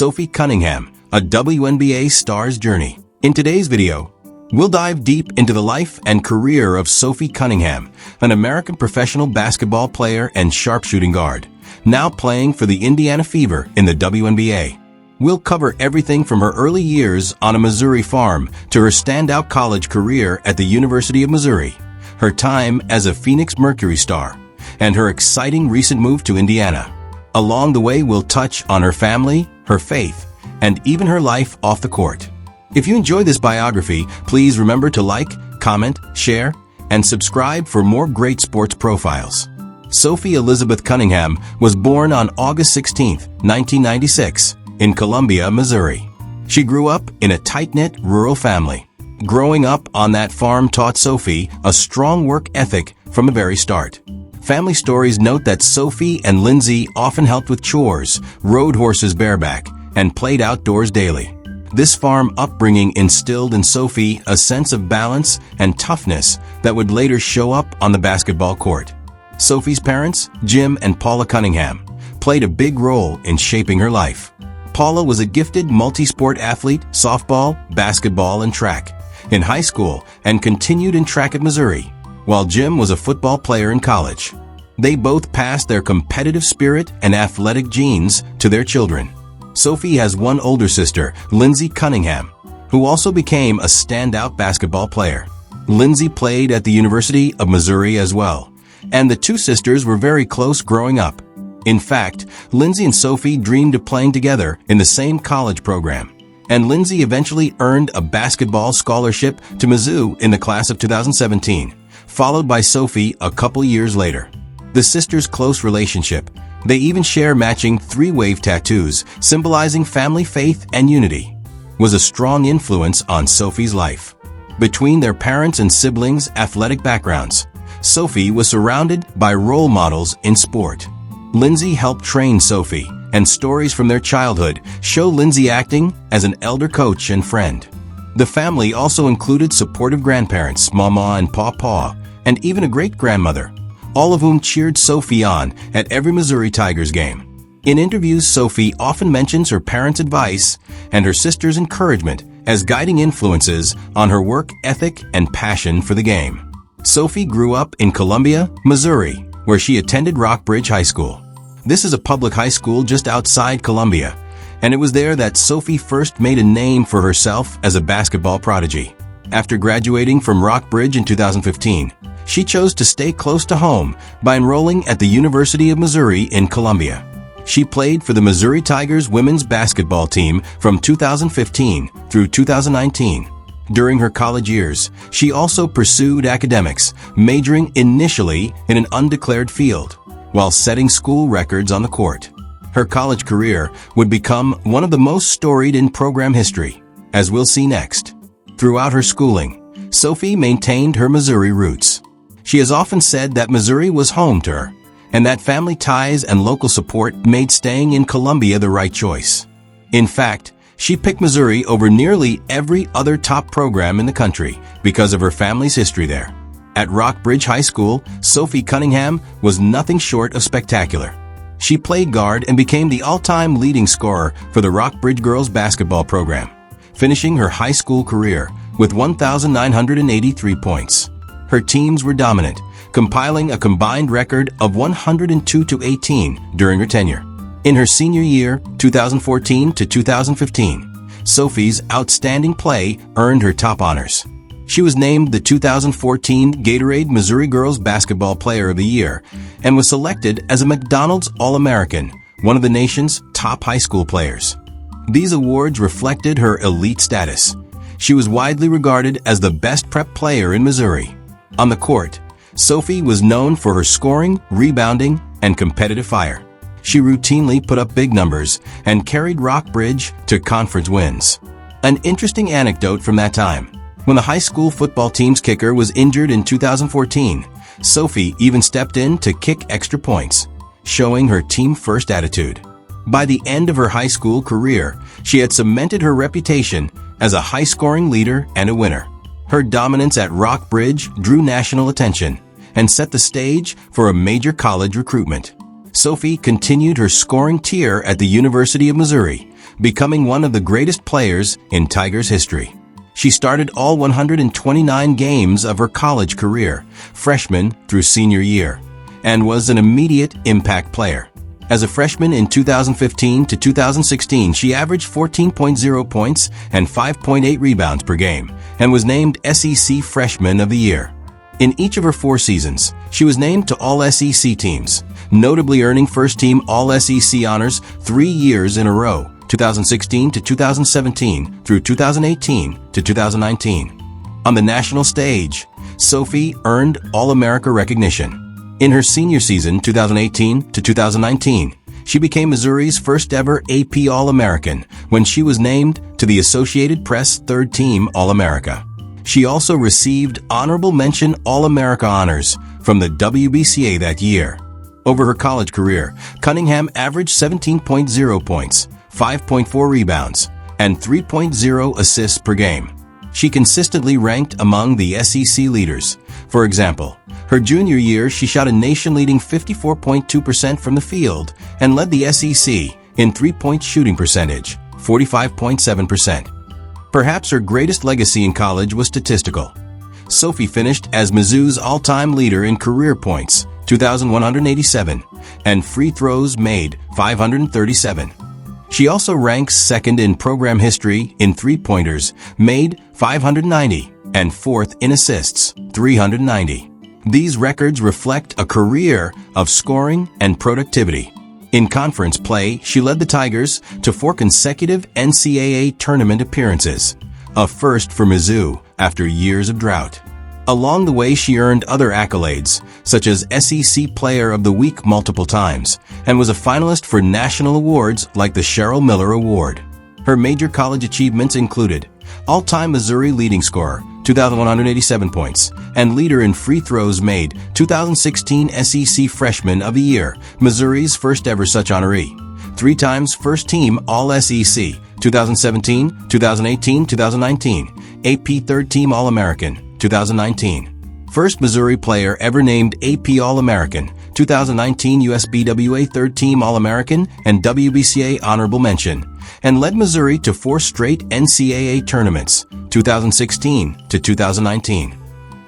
Sophie Cunningham, a WNBA star's journey. In today's video, we'll dive deep into the life and career of Sophie Cunningham, an American professional basketball player and sharpshooting guard, now playing for the Indiana Fever in the WNBA. We'll cover everything from her early years on a Missouri farm to her standout college career at the University of Missouri, her time as a Phoenix Mercury star, and her exciting recent move to Indiana. Along the way, we'll touch on her family, her faith, and even her life off the court. If you enjoy this biography, please remember to like, comment, share, and subscribe for more great sports profiles. Sophie Elizabeth Cunningham was born on August 16, 1996, in Columbia, Missouri. She grew up in a tight-knit rural family. Growing up on that farm taught Sophie a strong work ethic from the very start. Family stories note that Sophie and Lindsey often helped with chores, rode horses bareback, and played outdoors daily. This farm upbringing instilled in Sophie a sense of balance and toughness that would later show up on the basketball court. Sophie's parents, Jim and Paula Cunningham, played a big role in shaping her life. Paula was a gifted multi-sport athlete, softball, basketball, and track, in high school and continued in track at Missouri, while Jim was a football player in college. They both passed their competitive spirit and athletic genes to their children. Sophie has one older sister, Lindsey Cunningham, who also became a standout basketball player. Lindsey played at the University of Missouri as well, and the two sisters were very close growing up. In fact, Lindsey and Sophie dreamed of playing together in the same college program, and Lindsey eventually earned a basketball scholarship to Mizzou in the class of 2017, followed by Sophie a couple years later. The sisters' close relationship, they even share matching three-wave tattoos symbolizing family faith and unity, was a strong influence on Sophie's life. Between their parents' and siblings' athletic backgrounds, Sophie was surrounded by role models in sport. Lindsey helped train Sophie, and stories from their childhood show Lindsey acting as an elder coach and friend. The family also included supportive grandparents, Mama and Pawpaw, and even a great-grandmother, all of whom cheered Sophie on at every Missouri Tigers game. In interviews, Sophie often mentions her parents' advice and her sister's encouragement as guiding influences on her work ethic and passion for the game. Sophie grew up in Columbia, Missouri, where she attended Rockbridge High School. This is a public high school just outside Columbia, and it was there that Sophie first made a name for herself as a basketball prodigy. After graduating from Rockbridge in 2015, she chose to stay close to home by enrolling at the University of Missouri in Columbia. She played for the Missouri Tigers women's basketball team from 2015 through 2019. During her college years, she also pursued academics, majoring initially in an undeclared field, while setting school records on the court. Her college career would become one of the most storied in program history, as we'll see next. Throughout her schooling, Sophie maintained her Missouri roots. She has often said that Missouri was home to her, and that family ties and local support made staying in Columbia the right choice. In fact, she picked Missouri over nearly every other top program in the country because of her family's history there. At Rockbridge High School, Sophie Cunningham was nothing short of spectacular. She played guard and became the all-time leading scorer for the Rockbridge girls basketball program, finishing her high school career with 1,983 points. Her teams were dominant, compiling a combined record of 102-18 during her tenure. In her senior year, 2014 to 2015, Sophie's outstanding play earned her top honors. She was named the 2014 Gatorade Missouri Girls Basketball Player of the Year and was selected as a McDonald's All-American, one of the nation's top high school players. These awards reflected her elite status. She was widely regarded as the best prep player in Missouri. On the court, Sophie was known for her scoring, rebounding, and competitive fire. She routinely put up big numbers and carried Rockbridge to conference wins. An interesting anecdote from that time: when the high school football team's kicker was injured in 2014, Sophie even stepped in to kick extra points, showing her team-first attitude. By the end of her high school career, she had cemented her reputation as a high-scoring leader and a winner. Her dominance at Rockbridge drew national attention and set the stage for a major college recruitment. Sophie continued her scoring tier at the University of Missouri, becoming one of the greatest players in Tigers history. She started all 129 games of her college career, freshman through senior year, and was an immediate impact player. As a freshman in 2015 to 2016, she averaged 14.0 points and 5.8 rebounds per game, and was named SEC Freshman of the Year. In each of her 4 seasons, she was named to all SEC teams, notably earning first-team All-SEC honors 3 years in a row, 2016 to 2017 through 2018 to 2019. On the national stage, Sophie earned All-America recognition. In her senior season, 2018 to 2019, she became Missouri's first-ever AP All-American when she was named to the Associated Press Third-Team All-America. She also received Honorable Mention All-America honors from the WBCA that year. Over her college career, Cunningham averaged 17.0 points, 5.4 rebounds, and 3.0 assists per game. She consistently ranked among the SEC leaders. For example, her junior year, she shot a nation-leading 54.2% from the field and led the SEC in three-point shooting percentage, 45.7%. Perhaps her greatest legacy in college was statistical. Sophie finished as Mizzou's all-time leader in career points, 2,187, and free throws made, 537. She also ranks second in program history in three-pointers made, 590, and fourth in assists, 390. These records reflect a career of scoring and productivity. In conference play, she led the Tigers to 4 consecutive NCAA tournament appearances, a first for Mizzou after years of drought. Along the way, she earned other accolades, such as SEC Player of the Week multiple times, and was a finalist for national awards like the Cheryl Miller Award. Her major college achievements included all-time Missouri leading scorer, 2,187 points, and leader in free throws made, 2016 SEC Freshman of the Year, Missouri's first ever such honoree. 3 times first team All-SEC, 2017, 2018, 2019, AP third team All-American, 2019. First Missouri player ever named AP All-American, 2019 USBWA third team All-American and WBCA honorable mention, and led Missouri to 4 straight NCAA tournaments, 2016 to 2019.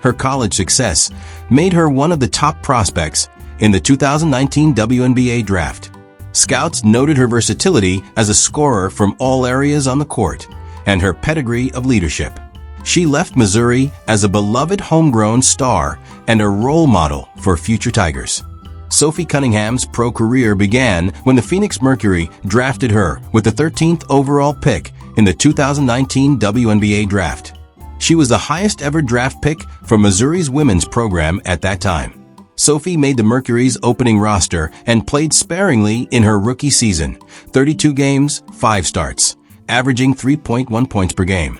Her college success made her one of the top prospects in the 2019 WNBA draft. Scouts noted her versatility as a scorer from all areas on the court and her pedigree of leadership. She left Missouri as a beloved homegrown star and a role model for future Tigers. Sophie Cunningham's pro career began when the Phoenix Mercury drafted her with the 13th overall pick in the 2019 WNBA draft. She was the highest ever draft pick for Missouri's women's program at that time. Sophie made the Mercury's opening roster and played sparingly in her rookie season, 32 games, 5 starts, averaging 3.1 points per game.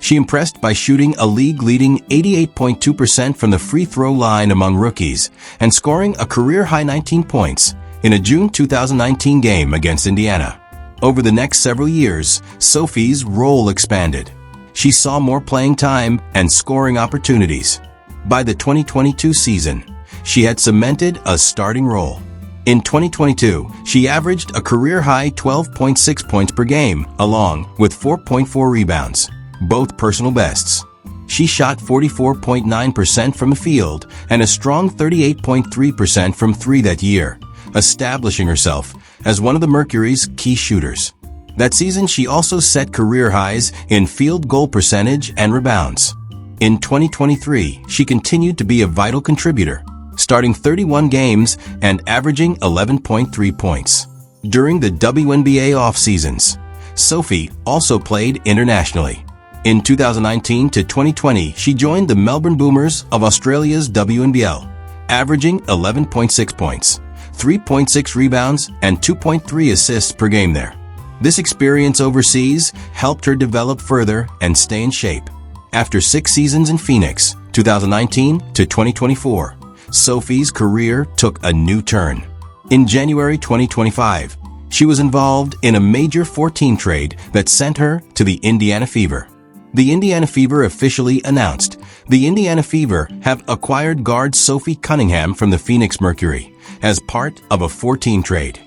She impressed by shooting a league-leading 88.2% from the free throw line among rookies and scoring a career-high 19 points in a June 2019 game against Indiana. Over the next several years, Sophie's role expanded. She saw more playing time and scoring opportunities. By the 2022 season, she had cemented a starting role. In 2022, she averaged a career-high 12.6 points per game, along with 4.4 rebounds. Both personal bests. She shot 44.9% from the field and a strong 38.3% from 3 that year, establishing herself as one of the Mercury's key shooters. That season, she also set career highs in field goal percentage and rebounds. In 2023, she continued to be a vital contributor, starting 31 games and averaging 11.3 points. During the WNBA off-seasons, Sophie also played internationally. In 2019 to 2020, she joined the Melbourne Boomers of Australia's WNBL, averaging 11.6 points, 3.6 rebounds, and 2.3 assists per game there. This experience overseas helped her develop further and stay in shape. After 6 seasons in Phoenix, 2019 to 2024, Sophie's career took a new turn. In January 2025, she was involved in a major 4-team trade that sent her to the Indiana Fever. The Indiana Fever officially announced the Indiana Fever have acquired guard Sophie Cunningham from the Phoenix Mercury as part of a 4-team trade.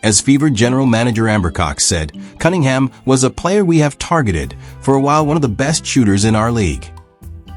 As Fever General Manager Amber Cox said, Cunningham was a player we have targeted, for a while one of the best shooters in our league.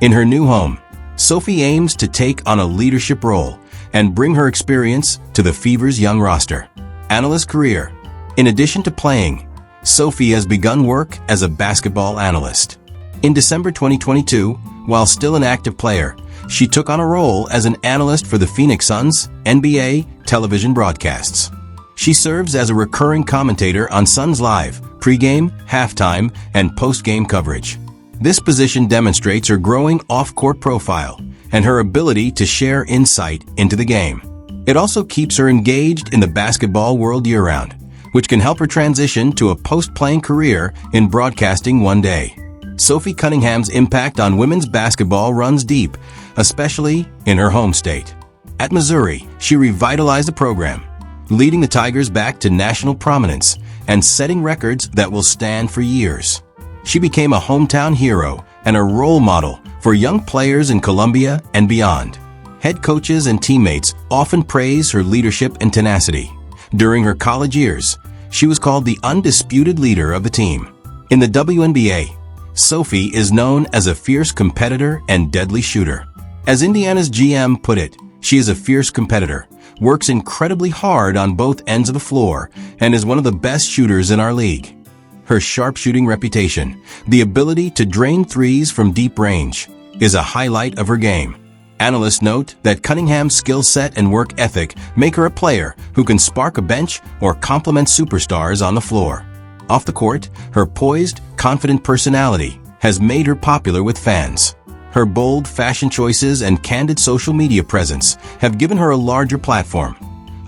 In her new home, Sophie aims to take on a leadership role and bring her experience to the Fever's young roster. Analyst career. In addition to playing, Sophie has begun work as a basketball analyst. In December 2022, while still an active player, she took on a role as an analyst for the Phoenix Suns NBA television broadcasts. She serves as a recurring commentator on Suns Live, pregame, halftime, and postgame coverage. This position demonstrates her growing off-court profile and her ability to share insight into the game. It also keeps her engaged in the basketball world year-round, which can help her transition to a post-playing career in broadcasting one day. Sophie Cunningham's impact on women's basketball runs deep, especially in her home state. At Missouri, she revitalized the program, leading the Tigers back to national prominence and setting records that will stand for years. She became a hometown hero and a role model for young players in Columbia and beyond. Head coaches and teammates often praise her leadership and tenacity. During her college years, she was called the undisputed leader of the team. In the WNBA, Sophie is known as a fierce competitor and deadly shooter. As Indiana's GM put it, she is a fierce competitor, works incredibly hard on both ends of the floor, and is one of the best shooters in our league. Her sharpshooting reputation, the ability to drain threes from deep range, is a highlight of her game. Analysts note that Cunningham's skill set and work ethic make her a player who can spark a bench or complement superstars on the floor. Off the court, her poised, confident personality has made her popular with fans. Her bold fashion choices and candid social media presence have given her a larger platform,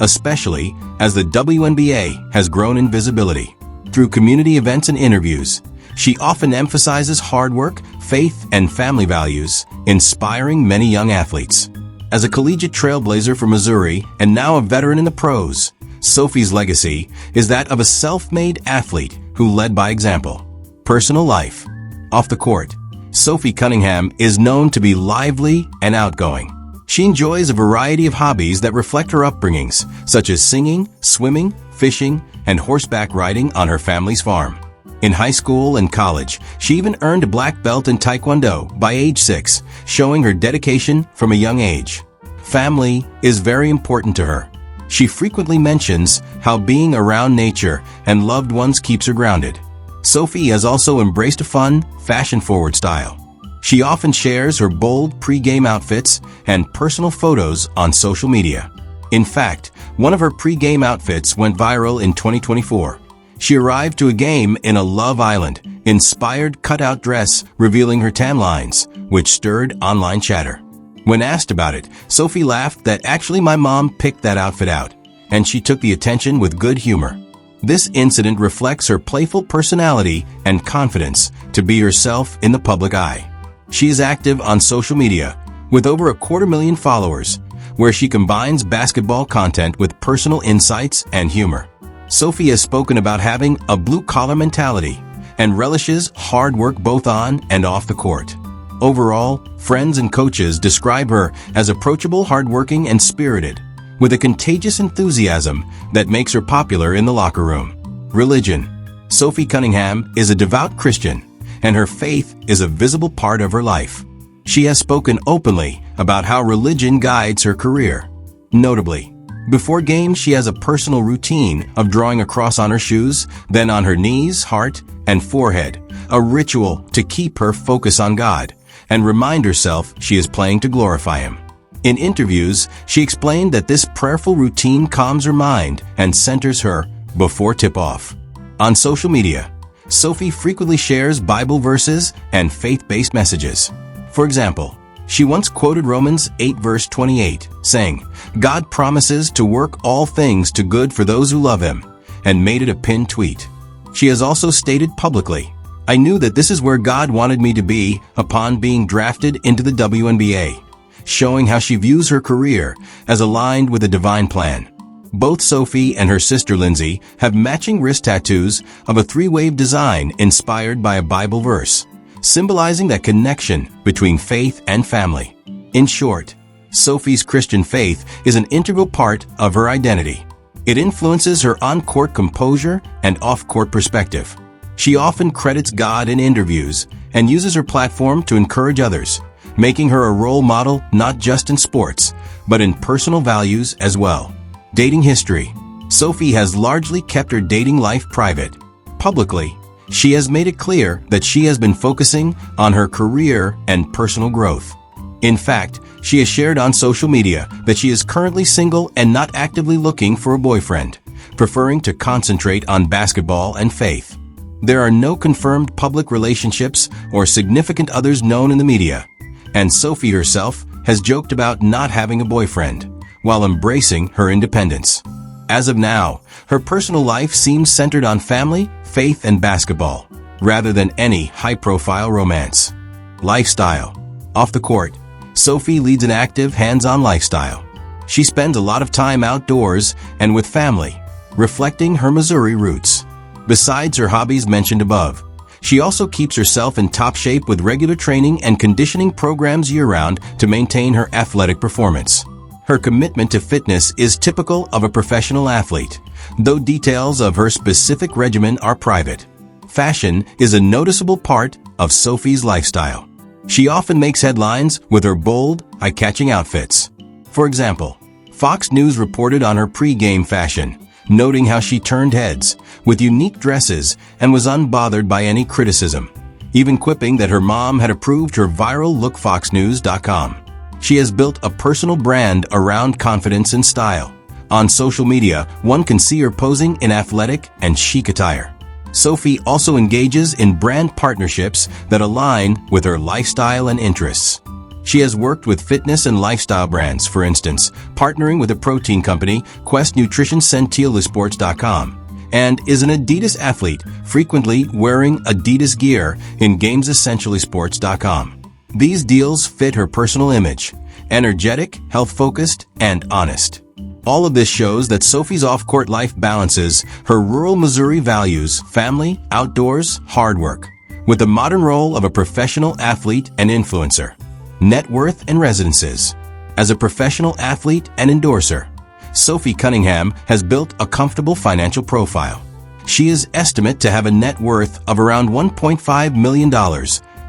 especially as the WNBA has grown in visibility. Through community events and interviews, she often emphasizes hard work, faith, and family values, inspiring many young athletes. As a collegiate trailblazer for Missouri and now a veteran in the pros, Sophie's legacy is that of a self-made athlete who led by example. Personal life. Off the court, Sophie Cunningham is known to be lively and outgoing. She enjoys a variety of hobbies that reflect her upbringings, such as singing, swimming, fishing, and horseback riding on her family's farm. In high school and college, she even earned a black belt in Taekwondo by age 6, showing her dedication from a young age. Family is very important to her. She frequently mentions how being around nature and loved ones keeps her grounded. Sophie has also embraced a fun, fashion-forward style. She often shares her bold pre-game outfits and personal photos on social media. In fact, one of her pre-game outfits went viral in 2024. She arrived to a game in a Love Island-inspired cutout dress revealing her tan lines, which stirred online chatter. When asked about it, Sophie laughed that actually my mom picked that outfit out, and she took the attention with good humor. This incident reflects her playful personality and confidence to be herself in the public eye. She is active on social media, with over 250,000 followers, where she combines basketball content with personal insights and humor. Sophie has spoken about having a blue-collar mentality and relishes hard work both on and off the court. Overall, friends and coaches describe her as approachable, hardworking, and spirited, with a contagious enthusiasm that makes her popular in the locker room. Religion. Sophie Cunningham is a devout Christian, and her faith is a visible part of her life. She has spoken openly about how religion guides her career. Notably, before games she has a personal routine of drawing a cross on her shoes, then on her knees, heart, and forehead, a ritual to keep her focus on God and remind herself she is playing to glorify Him. In interviews, she explained that this prayerful routine calms her mind and centers her before tip-off. On social media, Sophie frequently shares Bible verses and faith-based messages. For example, she once quoted Romans 8 verse 28, saying, "God promises to work all things to good for those who love Him," and made it a pinned tweet. She has also stated publicly, "I knew that this is where God wanted me to be upon being drafted into the WNBA," showing how she views her career as aligned with a divine plan. Both Sophie and her sister Lindsey have matching wrist tattoos of a three-wave design inspired by a Bible verse, symbolizing that connection between faith and family. In short, Sophie's Christian faith is an integral part of her identity. It influences her on-court composure and off-court perspective. She often credits God in interviews and uses her platform to encourage others, making her a role model not just in sports, but in personal values as well. Dating history. Sophie has largely kept her dating life private. Publicly, she has made it clear that she has been focusing on her career and personal growth. In fact, she has shared on social media that she is currently single and not actively looking for a boyfriend, preferring to concentrate on basketball and faith. There are no confirmed public relationships or significant others known in the media, and Sophie herself has joked about not having a boyfriend while embracing her independence. As of now, her personal life seems centered on family, faith, and basketball, rather than any high-profile romance. Lifestyle. Off the court, Sophie leads an active, hands-on lifestyle. She spends a lot of time outdoors and with family, reflecting her Missouri roots. Besides her hobbies mentioned above, she also keeps herself in top shape with regular training and conditioning programs year-round to maintain her athletic performance. Her commitment to fitness is typical of a professional athlete, though details of her specific regimen are private. Fashion is a noticeable part of Sophie's lifestyle. She often makes headlines with her bold, eye-catching outfits. For example, Fox News reported on her pre-game fashion, noting how she turned heads with unique dresses and was unbothered by any criticism, even quipping that her mom had approved her viral look. FoxNews.com. She has built a personal brand around confidence and style. On social media, one can see her posing in athletic and chic attire. Sophie also engages in brand partnerships that align with her lifestyle and interests. She has worked with fitness and lifestyle brands, for instance, partnering with a protein company, Quest Nutrition Sports.com, and is an Adidas athlete, frequently wearing Adidas gear in GamesEssentiallySports.com. These deals fit her personal image: energetic, health-focused, and honest. All of this shows that Sophie's off-court life balances her rural Missouri values, family, outdoors, hard work, with the modern role of a professional athlete and influencer. Net worth and residences. As a professional athlete and endorser, Sophie Cunningham has built a comfortable financial profile. She is estimated to have a net worth of around $1.5 million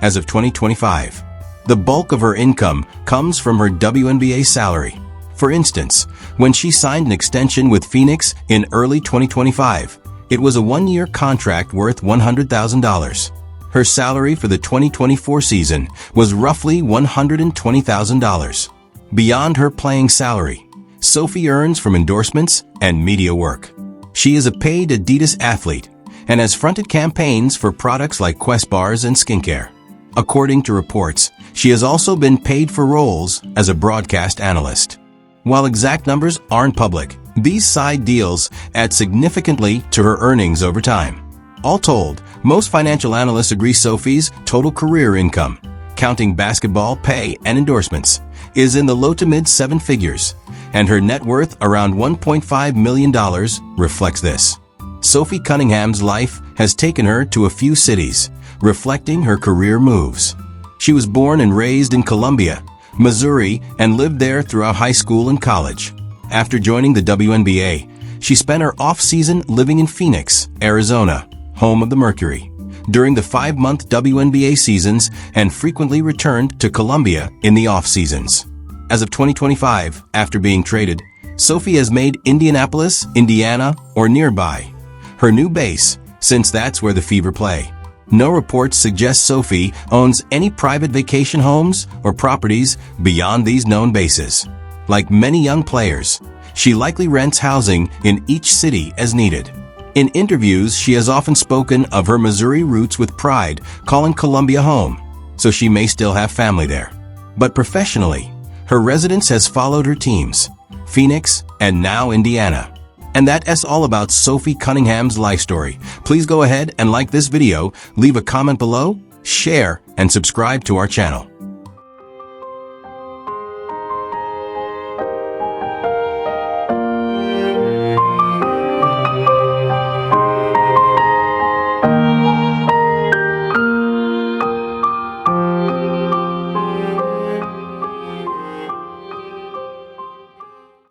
as of 2025. The bulk of her income comes from her WNBA salary. For instance, when she signed an extension with Phoenix in early 2025, it was a one-year contract worth $100,000. Her salary for the 2024 season was roughly $120,000. Beyond her playing salary, Sophie earns from endorsements and media work. She is a paid Adidas athlete and has fronted campaigns for products like Quest bars and skincare. According to reports, she has also been paid for roles as a broadcast analyst. While exact numbers aren't public, these side deals add significantly to her earnings over time. All told, most financial analysts agree Sophie's total career income, counting basketball pay and endorsements, is in the low to mid seven figures, and her net worth around $1.5 million reflects this. Sophie Cunningham's life has taken her to a few cities, reflecting her career moves. She was born and raised in Columbia, Missouri, and lived there throughout high school and college. After joining the WNBA, she spent her off-season living in Phoenix, Arizona, home of the Mercury, during the 5-month WNBA seasons, and frequently returned to Columbia in the off-seasons. As of 2025, after being traded, Sophie has made Indianapolis, Indiana, or nearby her new base, since that's where the Fever play. No reports suggest Sophie owns any private vacation homes or properties beyond these known bases. Like many young players, she likely rents housing in each city as needed. In interviews, she has often spoken of her Missouri roots with pride, calling Columbia home, so she may still have family there. But professionally, her residence has followed her teams, Phoenix and now Indiana. And that is all about Sophie Cunningham's life story. Please go ahead and like this video, leave a comment below, share, and subscribe to our channel.